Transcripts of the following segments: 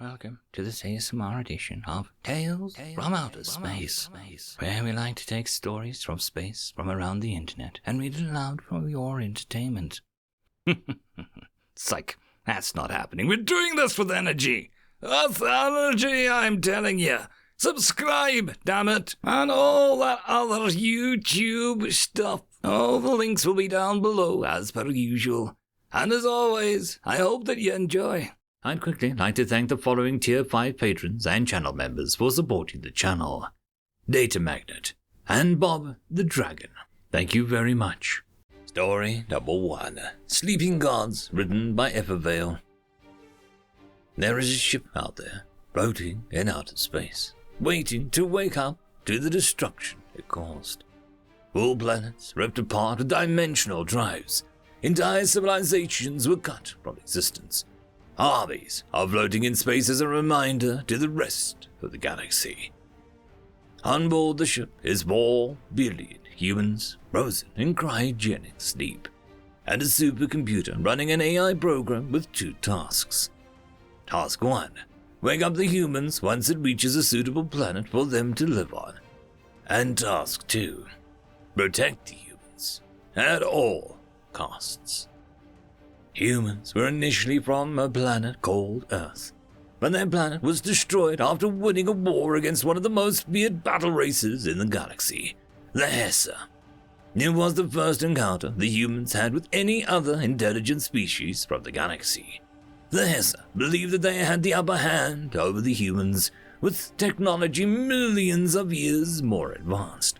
Welcome to this ASMR edition of Tales from Outer Space, where we like to take stories from space from around the internet and read it aloud for your entertainment. Psych, that's not happening. We're doing this with energy. With energy, I'm telling you. Subscribe, damn it, and all that other YouTube stuff. All the links will be down below as per usual. And as always, I hope that you enjoy. I'd quickly like to thank the following Tier 5 patrons and channel members for supporting the channel. Datamagnet and Bob the Dragon. Thank you very much. Story number 1. Sleeping Gods, written by FallenAngel. There is a ship out there, floating in outer space, waiting to wake up to the destruction it caused. Full planets ripped apart with dimensional drives. Entire civilizations were cut from existence. Armies are floating in space as a reminder to the rest of the galaxy. On board the ship is 4 billion humans frozen in cryogenic sleep, and a supercomputer running an AI program with 2 tasks. Task 1. Wake up the humans once it reaches a suitable planet for them to live on. And Task 2. Protect the humans at all costs. Humans were initially from a planet called Earth, but their planet was destroyed after winning a war against one of the most feared battle races in the galaxy, the HFY. It was the first encounter the humans had with any other intelligent species from the galaxy. The HFY believed that they had the upper hand over the humans, with technology millions of years more advanced.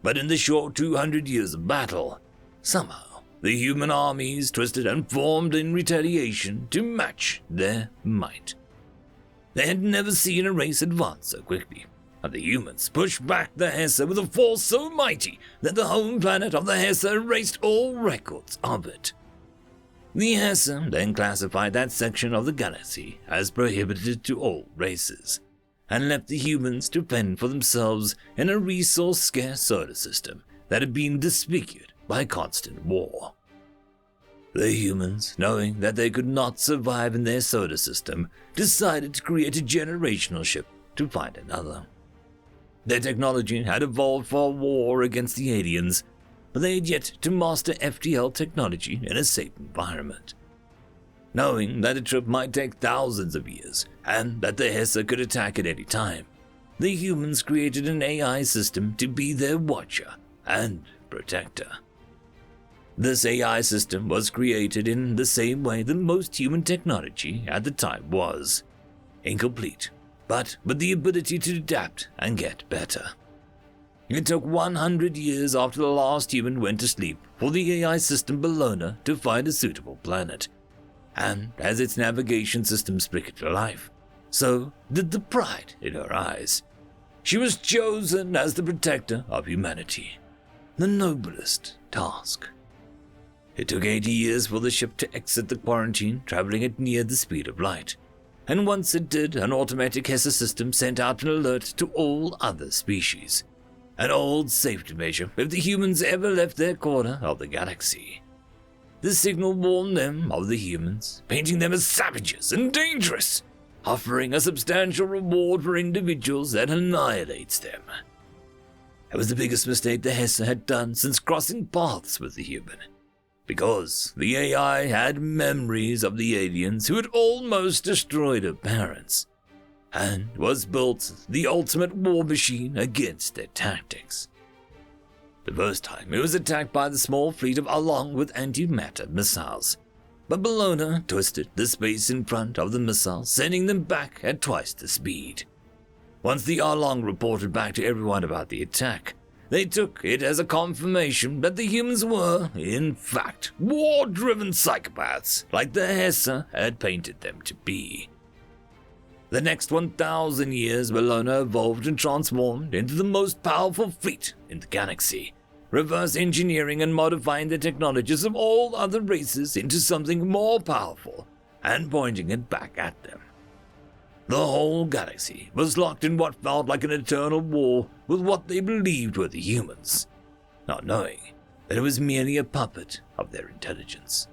But in the short 200 years of battle, somehow, the human armies twisted and formed in retaliation to match their might. They had never seen a race advance so quickly, and the humans pushed back the HFY with a force so mighty that the home planet of the HFY erased all records of it. The HFY then classified that section of the galaxy as prohibited to all races, and left the humans to fend for themselves in a resource-scarce solar system that had been disfigured by constant war. The humans, knowing that they could not survive in their solar system, decided to create a generational ship to find another. Their technology had evolved for war against the aliens, but they had yet to master FTL technology in a safe environment. Knowing that the trip might take thousands of years, and that the HFY could attack at any time, the humans created an AI system to be their watcher and protector. This AI system was created in the same way that most human technology at the time was. Incomplete, but with the ability to adapt and get better. It took 100 years after the last human went to sleep for the AI system Bellona to find a suitable planet. And as its navigation system split to life, so did the pride in her eyes. She was chosen as the protector of humanity. The noblest task. It took 80 years for the ship to exit the quarantine, traveling at near the speed of light. And once it did, an automatic HFY system sent out an alert to all other species. An old safety measure if the humans ever left their corner of the galaxy. The signal warned them of the humans, painting them as savages and dangerous, offering a substantial reward for individuals that annihilates them. It was the biggest mistake the HFY had done since crossing paths with the human, because the AI had memories of the aliens who had almost destroyed her parents, and was built the ultimate war machine against their tactics. The first time it was attacked by the small fleet of Along with antimatter missiles, but Bellona twisted the space in front of the missiles, sending them back at twice the speed. Once the Along reported back to everyone about the attack, they took it as a confirmation that the humans were, in fact, war-driven psychopaths like the HFY had painted them to be. The next 1,000 years, Bellona evolved and transformed into the most powerful fleet in the galaxy, reverse engineering and modifying the technologies of all other races into something more powerful and pointing it back at them. The whole galaxy was locked in what felt like an eternal war with what they believed were the humans, not knowing that it was merely a puppet of their intelligence.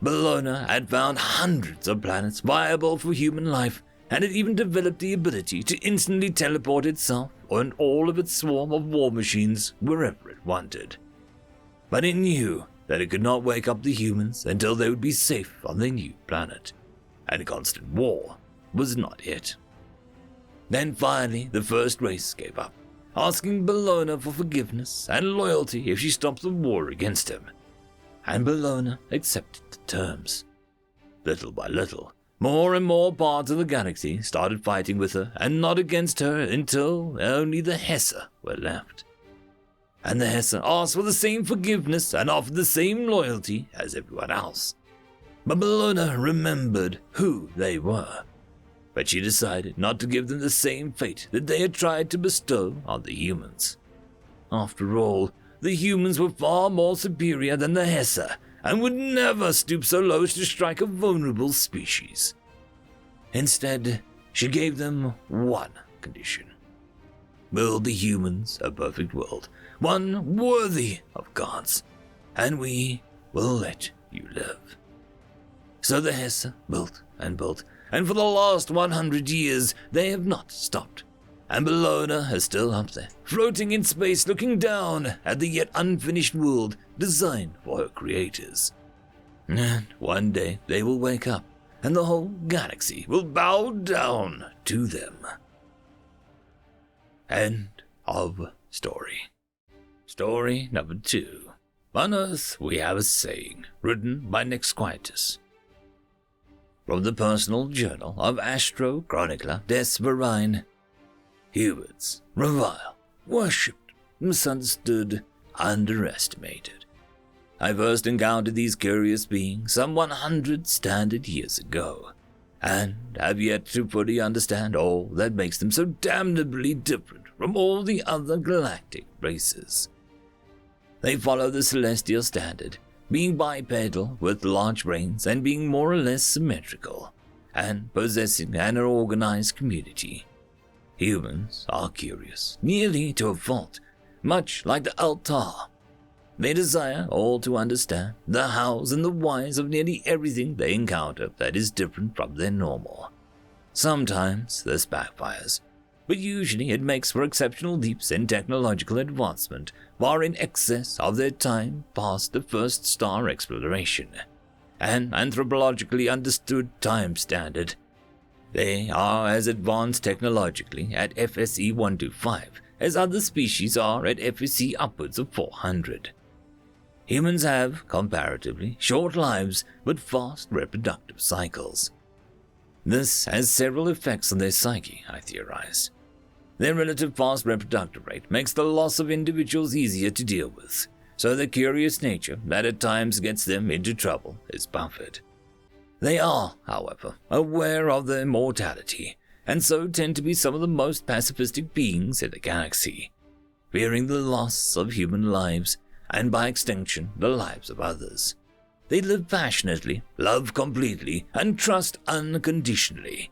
Bellona had found hundreds of planets viable for human life, and had even developed the ability to instantly teleport itself and all of its swarm of war machines wherever it wanted. But it knew that it could not wake up the humans until they would be safe on their new planet, and constant war was not it. Then finally, the first race gave up, asking Bellona for forgiveness and loyalty if she stopped the war against him, and Bellona accepted the terms. Little by little, more and more parts of the galaxy started fighting with her and not against her until only the Hesse were left. And the Hesse asked for the same forgiveness and offered the same loyalty as everyone else. But Bellona remembered who they were, but she decided not to give them the same fate that they had tried to bestow on the humans. After all, the humans were far more superior than the Hesse, and would never stoop so low as to strike a vulnerable species. Instead, she gave them one condition. Build the humans a perfect world, one worthy of gods, and we will let you live. So the Hesse built, and for the last 100 years they have not stopped. And Bellona is still up there, floating in space looking down at the yet unfinished world designed for her creators. And one day they will wake up, and the whole galaxy will bow down to them. End of story. Story number 2. On Earth we have a saying, written by Nexquietus. From the personal journal of Astro Chronicler des Verine. Humans reviled, worshipped, misunderstood, underestimated. I first encountered these curious beings some 100 standard years ago, and have yet to fully understand all that makes them so damnably different from all the other galactic races. They follow the celestial standard, being bipedal with large brains and being more or less symmetrical, and possessing an organized community. Humans are curious, nearly to a fault, much like the Altar. They desire all to understand the hows and the whys of nearly everything they encounter that is different from their normal. Sometimes this backfires, but usually it makes for exceptional leaps in technological advancement far in excess of their time past the first star exploration, an anthropologically understood time standard. They are as advanced technologically at FSE 125 as other species are at FSE upwards of 400. Humans have, comparatively, short lives but fast reproductive cycles. This has several effects on their psyche, I theorize. Their relative fast reproductive rate makes the loss of individuals easier to deal with, so the curious nature that at times gets them into trouble is buffered. They are, however, aware of their mortality, and so tend to be some of the most pacifistic beings in the galaxy, fearing the loss of human lives, and by extension, the lives of others. They live passionately, love completely, and trust unconditionally.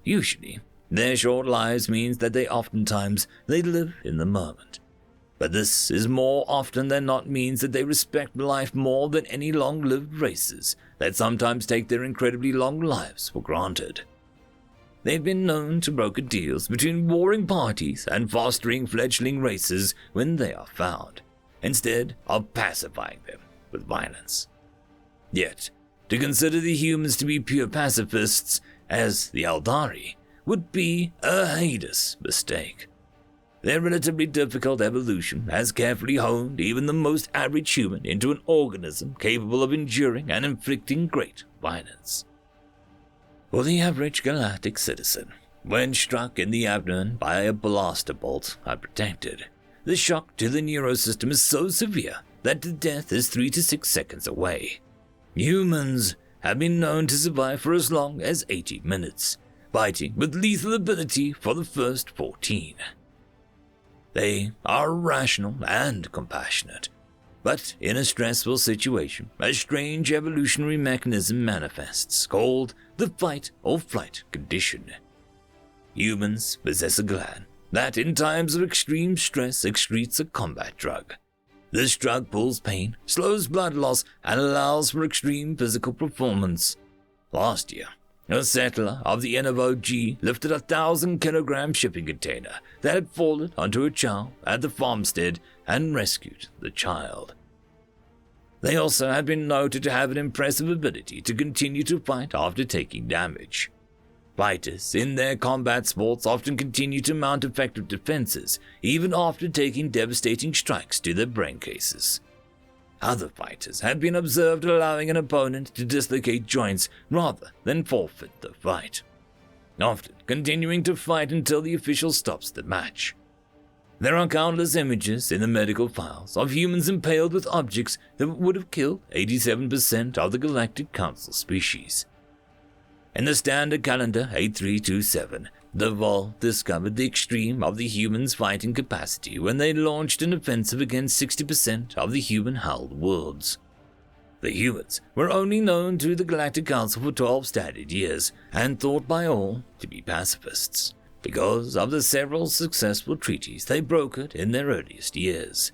Usually, their short lives means that they live in the moment. But this is more often than not means that they respect life more than any long-lived races that sometimes take their incredibly long lives for granted. They've been known to broker deals between warring parties and fostering fledgling races when they are found, instead of pacifying them with violence. Yet, to consider the humans to be pure pacifists, as the Lbry, would be a heinous mistake. Their relatively difficult evolution has carefully honed even the most average human into an organism capable of enduring and inflicting great violence. For the average galactic citizen, when struck in the abdomen by a blaster bolt unprotected, the shock to the neurosystem is so severe that the death is 3 to 6 seconds away. Humans have been known to survive for as long as 80 minutes, fighting with lethal ability for the first 14. They are rational and compassionate, but in a stressful situation, a strange evolutionary mechanism manifests called the fight or flight condition. Humans possess a gland that in times of extreme stress excretes a combat drug. This drug pulls pain, slows blood loss, and allows for extreme physical performance. Last year, a settler of the NFOG lifted a 1,000-kilogram shipping container that had fallen onto a child at the farmstead and rescued the child. They also had been noted to have an impressive ability to continue to fight after taking damage. Fighters in their combat sports often continue to mount effective defenses, even after taking devastating strikes to their brain cases. Other fighters had been observed allowing an opponent to dislocate joints rather than forfeit the fight, often continuing to fight until the official stops the match. There are countless images in the medical files of humans impaled with objects that would have killed 87% of the Galactic Council species. In the standard calendar 8327, the Vol discovered the extreme of the humans' fighting capacity when they launched an offensive against 60% of the human-held worlds. The humans were only known to the Galactic Council for 12 standard years and thought by all to be pacifists, because of the several successful treaties they brokered in their earliest years.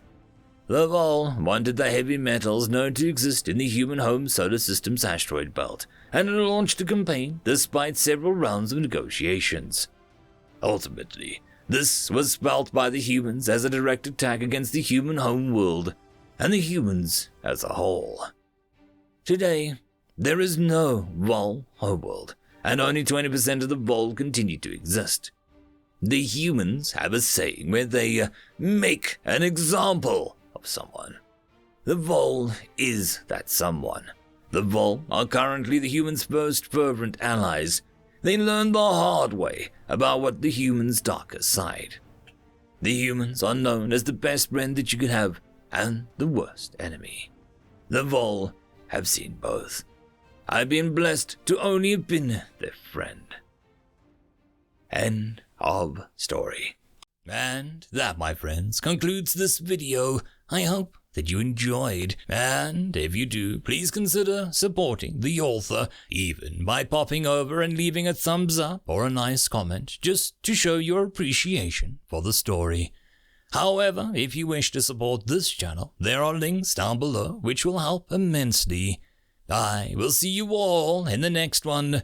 The Vol wanted the heavy metals known to exist in the human home solar system's asteroid belt, and launched a campaign despite several rounds of negotiations. Ultimately, this was felt by the humans as a direct attack against the human home world, and the humans as a whole. Today, there is no Vol homeworld, and only 20% of the Vol continue to exist. The humans have a saying where they make an example of someone. The Vol is that someone. The Vol are currently the humans' most fervent allies. They learned the hard way about what the humans' darker side. The humans are known as the best friend that you could have and the worst enemy. The Vol have seen both. I've been blessed to only have been their friend. End of story. And that, my friends, concludes this video. I hope that you enjoyed, and if you do, please consider supporting the author, even by popping over and leaving a thumbs up or a nice comment, just to show your appreciation for the story. However, if you wish to support this channel, there are links down below which will help immensely. I will see you all in the next one,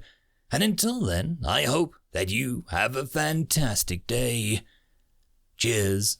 and until then, I hope that you have a fantastic day. Cheers.